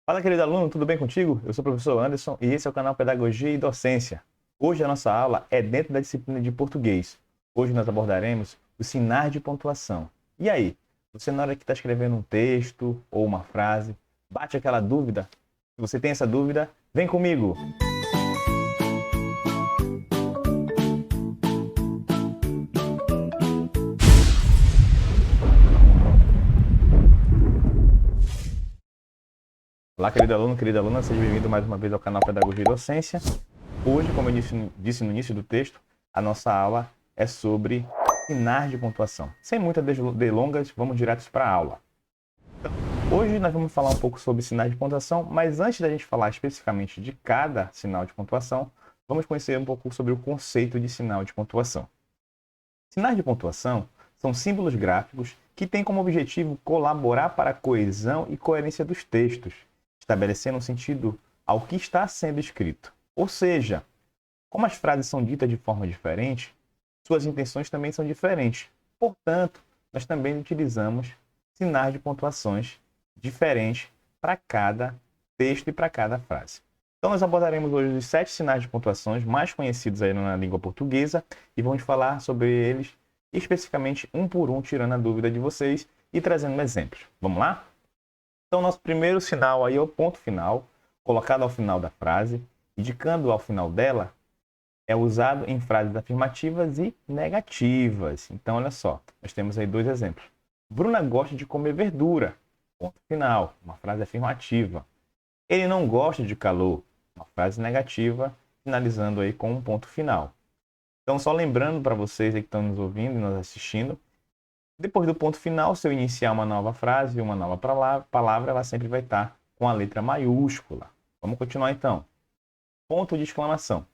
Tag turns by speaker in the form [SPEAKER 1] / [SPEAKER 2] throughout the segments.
[SPEAKER 1] Fala, querido aluno, tudo bem contigo? Eu sou o professor Anderson e esse é o canal Pedagogia e Docência. Hoje a nossa aula é dentro da disciplina de português. Hoje nós abordaremos os sinais de pontuação. E aí, você na hora que está escrevendo um texto ou uma frase, bate aquela dúvida? Se você tem essa dúvida, vem comigo! Olá, querido aluno, querida aluna, seja bem-vindo mais uma vez ao canal Pedagogia e Docência. Hoje, como eu disse no início do texto, a nossa aula é sobre sinais de pontuação. Sem muitas delongas, vamos direto para a aula. Hoje nós vamos falar um pouco sobre sinais de pontuação, mas antes da gente falar especificamente de cada sinal de pontuação, vamos conhecer um pouco sobre o conceito de sinal de pontuação. Sinais de pontuação são símbolos gráficos que têm como objetivo colaborar para a coesão e coerência dos textos, estabelecendo um sentido ao que está sendo escrito. Ou seja, como as frases são ditas de forma diferente, suas intenções também são diferentes. Portanto, nós também utilizamos sinais de pontuações diferentes para cada texto e para cada frase. Então, nós abordaremos hoje os 7 sinais de pontuações mais conhecidos aí na língua portuguesa e vamos falar sobre eles especificamente um por um, tirando a dúvida de vocês e trazendo exemplos. Vamos lá? Então, nosso primeiro sinal aí é o ponto final, colocado ao final da frase, indicando ao final dela, é usado em frases afirmativas e negativas. Então, olha só, nós temos aí dois exemplos. Bruna gosta de comer verdura. Ponto final, uma frase afirmativa. Ele não gosta de calor. Uma frase negativa, finalizando aí com um ponto final. Então, só lembrando para vocês aí que estão nos ouvindo e nos assistindo, depois do ponto final, se eu iniciar uma nova frase, uma nova palavra, ela sempre vai estar com a letra maiúscula. Vamos continuar então. Ponto de exclamação.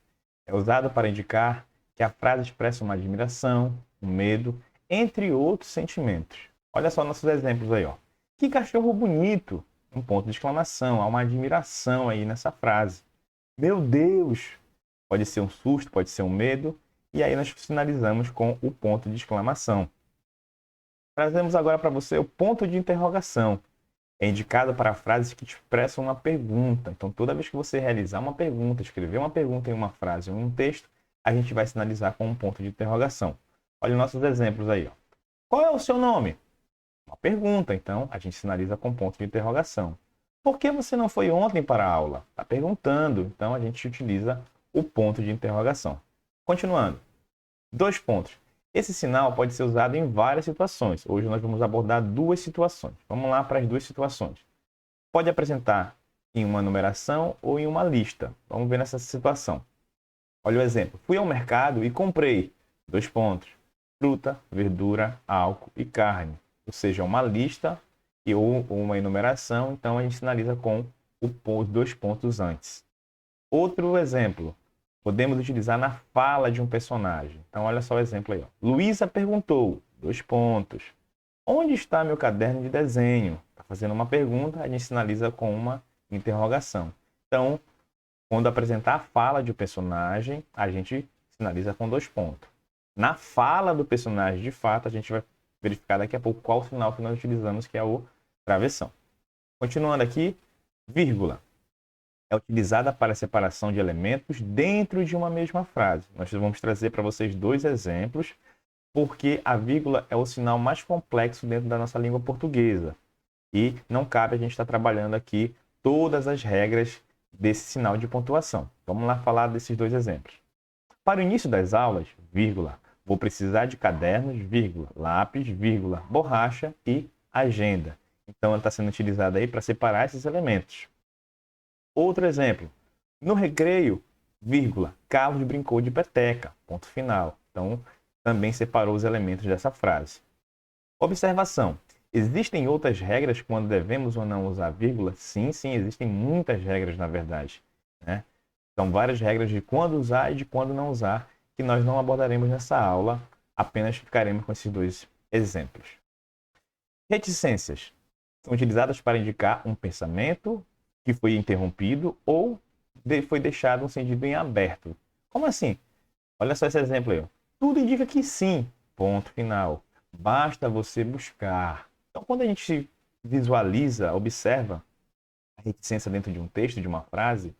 [SPEAKER 1] É usado para indicar que a frase expressa uma admiração, um medo, entre outros sentimentos. Olha só nossos exemplos aí, ó. Que cachorro bonito! Um ponto de exclamação, há uma admiração aí nessa frase. Meu Deus! Pode ser um susto, pode ser um medo, e aí nós finalizamos com o ponto de exclamação. Trazemos agora para você o ponto de interrogação. É indicado para frases que expressam uma pergunta. Então, toda vez que você realizar uma pergunta, escrever uma pergunta em uma frase ou em um texto, a gente vai sinalizar com um ponto de interrogação. Olha os nossos exemplos aí. Ó. Qual é o seu nome? Uma pergunta, então a gente sinaliza com ponto de interrogação. Por que você não foi ontem para a aula? Está perguntando, então a gente utiliza o ponto de interrogação. Continuando. 2 pontos. Esse sinal pode ser usado em várias situações. Hoje nós vamos abordar 2 situações. Vamos lá para as 2 situações. Pode apresentar em uma numeração ou em uma lista. Vamos ver nessa situação. Olha o exemplo. Fui ao mercado e comprei 2 pontos. Fruta, verdura, álcool e carne. Ou seja, uma lista ou uma enumeração. Então a gente sinaliza com os 2 pontos antes. Outro exemplo. Podemos utilizar na fala de um personagem. Então, olha só o exemplo aí. Ó. Luísa perguntou, 2 pontos. Onde está meu caderno de desenho? Está fazendo uma pergunta, a gente sinaliza com uma interrogação. Então, quando apresentar a fala de um personagem, a gente sinaliza com 2 pontos. Na fala do personagem, de fato, a gente vai verificar daqui a pouco qual o sinal que nós utilizamos, que é o travessão. Continuando aqui, vírgula. É utilizada para a separação de elementos dentro de uma mesma frase. Nós vamos trazer para vocês 2 exemplos, porque a vírgula é o sinal mais complexo dentro da nossa língua portuguesa. E não cabe a gente estar trabalhando aqui todas as regras desse sinal de pontuação. Vamos lá falar desses 2 exemplos. Para o início das aulas, vírgula, vou precisar de cadernos, vírgula, lápis, vírgula, borracha e agenda. Então, ela está sendo utilizada aí para separar esses elementos. Outro exemplo. No recreio, vírgula, Carlos brincou de peteca. Ponto final. Então, também separou os elementos dessa frase. Observação. Existem outras regras quando devemos ou não usar vírgula? Sim, existem muitas regras, na verdade. Né? São várias regras de quando usar e de quando não usar, que nós não abordaremos nessa aula, apenas ficaremos com esses 2 exemplos. Reticências. São utilizadas para indicar um pensamento que foi interrompido ou foi deixado um sentido em aberto. Como assim? Olha só esse exemplo aí. Ó. Tudo indica que sim. Ponto final. Basta você buscar. Então, quando a gente visualiza, observa, a reticência dentro de um texto, de uma frase,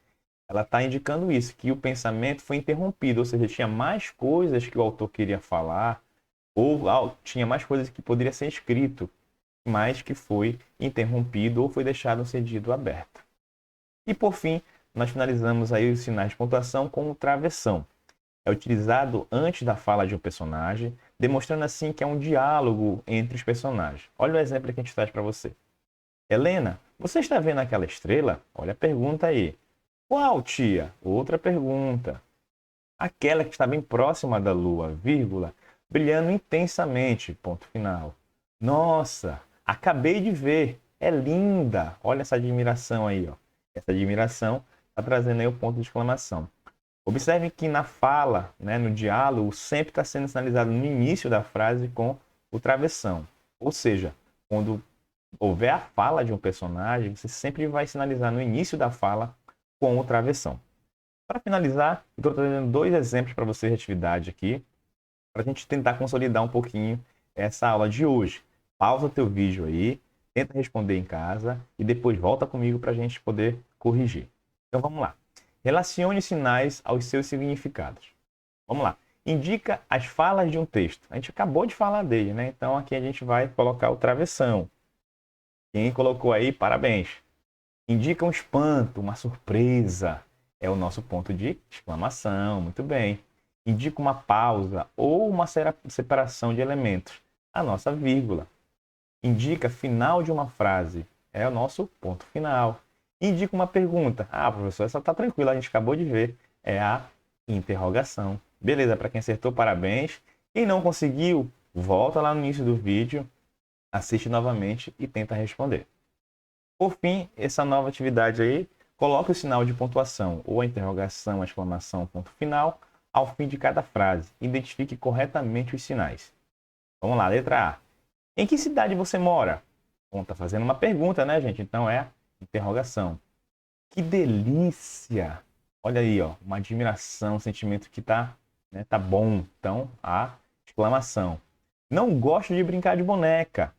[SPEAKER 1] ela está indicando isso, que o pensamento foi interrompido, ou seja, tinha mais coisas que o autor queria falar, ou tinha mais coisas que poderia ser escrito, mas que foi interrompido ou foi deixado um cedido aberto. E por fim, nós finalizamos aí os sinais de pontuação com o travessão. É utilizado antes da fala de um personagem, demonstrando assim que é um diálogo entre os personagens. Olha o exemplo que a gente traz para você. Helena, você está vendo aquela estrela? Olha a pergunta aí. Qual, tia? Outra pergunta. Aquela que está bem próxima da lua, vírgula, brilhando intensamente, ponto final. Nossa, acabei de ver, é linda. Olha essa admiração aí, ó. Essa admiração está trazendo aí o ponto de exclamação. Observe que na fala, né, no diálogo, sempre está sendo sinalizado no início da frase com o travessão. Ou seja, quando houver a fala de um personagem, você sempre vai sinalizar no início da fala com o travessão. Para finalizar, eu estou trazendo 2 exemplos para você de atividade aqui, para a gente tentar consolidar um pouquinho essa aula de hoje. Pausa o teu vídeo aí, tenta responder em casa e depois volta comigo para a gente poder corrigir. Então vamos lá. Relacione sinais aos seus significados. Vamos lá. Indica as falas de um texto. A gente acabou de falar dele, né? Então aqui a gente vai colocar o travessão. Quem colocou aí, parabéns. Indica um espanto, uma surpresa. É o nosso ponto de exclamação. Muito bem. Indica uma pausa ou uma separação de elementos. A nossa vírgula. Indica final de uma frase. É o nosso ponto final. Indica uma pergunta. Ah, professor, essa tá tranquila, a gente acabou de ver. É a interrogação. Beleza, para quem acertou, parabéns. Quem não conseguiu, volta lá no início do vídeo, assiste novamente e tenta responder. Por fim, essa nova atividade aí, coloque o sinal de pontuação, ou a interrogação, a exclamação, ponto final, ao fim de cada frase. Identifique corretamente os sinais. Vamos lá, letra A. Em que cidade você mora? Bom, tá fazendo uma pergunta, né, gente? Então é interrogação. Que delícia! Olha aí, ó, uma admiração, um sentimento que tá, né, tá bom. Então, a exclamação. Não gosto de brincar de boneca.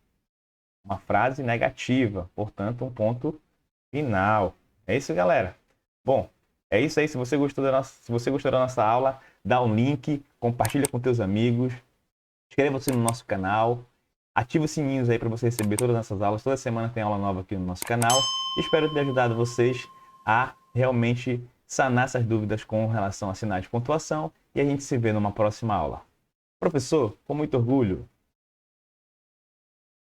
[SPEAKER 1] Uma frase negativa, portanto, um ponto final. É isso, galera. Bom, é isso aí. Se você gostou da nossa aula, dá um link, compartilha com teus amigos, inscreva-se no nosso canal, ativa os sininhos aí para você receber todas as nossas aulas. Toda semana tem aula nova aqui no nosso canal. Espero ter ajudado vocês a realmente sanar essas dúvidas com relação a sinais de pontuação e a gente se vê numa próxima aula. Professor, com muito orgulho,